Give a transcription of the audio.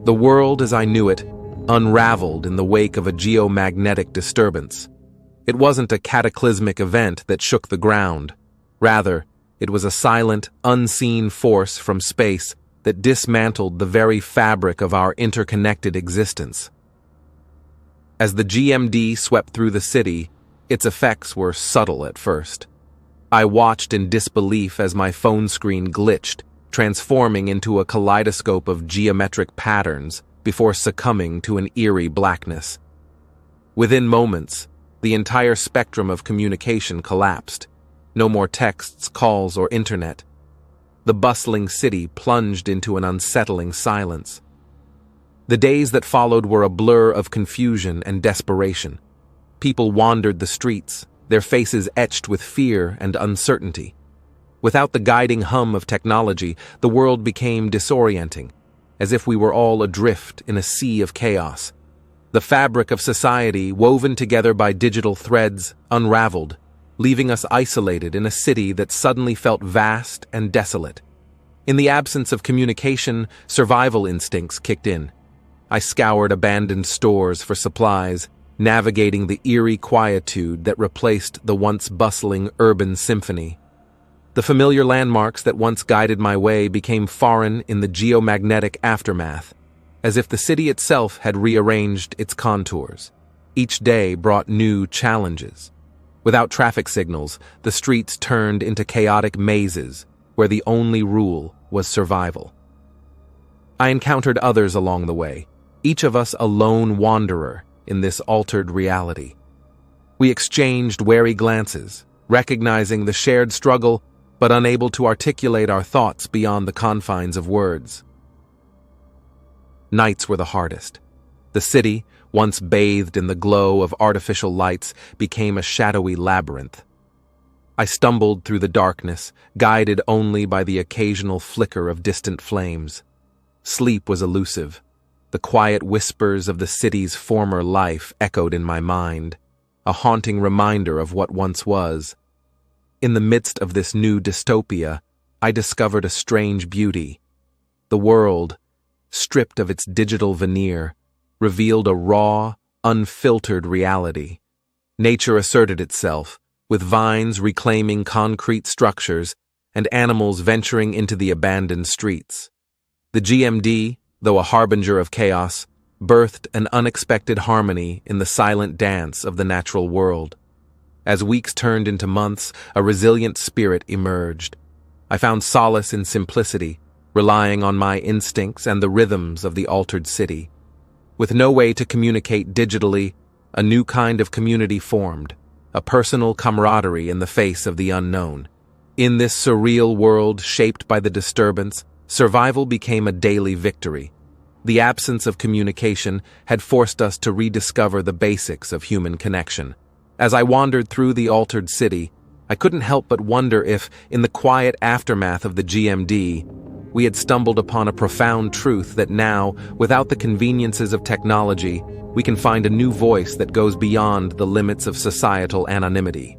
The world as I knew it unraveled in the wake of a geomagnetic disturbance. It wasn't a cataclysmic event that shook the ground. Rather, it was a silent, unseen force from space that dismantled the very fabric of our interconnected existence. As the GMD swept through the city, its effects were subtle at first. I watched in disbelief as my phone screen glitched, transforming into a kaleidoscope of geometric patterns before succumbing to an eerie blackness. Within moments, the entire spectrum of communication collapsed. No more texts, calls, or internet. The bustling city plunged into an unsettling silence. The days that followed were a blur of confusion and desperation. People wandered the streets, their faces etched with fear and uncertainty. Without the guiding hum of technology, the world became disorienting, as if we were all adrift in a sea of chaos. The fabric of society, woven together by digital threads, unraveled, leaving us isolated in a city that suddenly felt vast and desolate. In the absence of communication, survival instincts kicked in. I scoured abandoned stores for supplies, navigating the eerie quietude that replaced the once bustling urban symphony. The familiar landmarks that once guided my way became foreign in the geomagnetic aftermath, as if the city itself had rearranged its contours. Each day brought new challenges. Without traffic signals, the streets turned into chaotic mazes where the only rule was survival. I encountered others along the way, each of us a lone wanderer in this altered reality. We exchanged wary glances, recognizing the shared struggle but unable to articulate our thoughts beyond the confines of words. Nights were the hardest. The city, once bathed in the glow of artificial lights, became a shadowy labyrinth. I stumbled through the darkness, guided only by the occasional flicker of distant flames. Sleep was elusive. The quiet whispers of the city's former life echoed in my mind, a haunting reminder of what once was. In the midst of this new dystopia, I discovered a strange beauty. The world, stripped of its digital veneer, revealed a raw, unfiltered reality. Nature asserted itself, with vines reclaiming concrete structures and animals venturing into the abandoned streets. The GMD, though a harbinger of chaos, birthed an unexpected harmony in the silent dance of the natural world. As weeks turned into months, a resilient spirit emerged. I found solace in simplicity, relying on my instincts and the rhythms of the altered city. With no way to communicate digitally, a new kind of community formed, a personal camaraderie in the face of the unknown. In this surreal world shaped by the disturbance, survival became a daily victory. The absence of communication had forced us to rediscover the basics of human connection. As I wandered through the altered city, I couldn't help but wonder if, in the quiet aftermath of the GMD, we had stumbled upon a profound truth that now, without the conveniences of technology, we can find a new voice that goes beyond the limits of societal anonymity.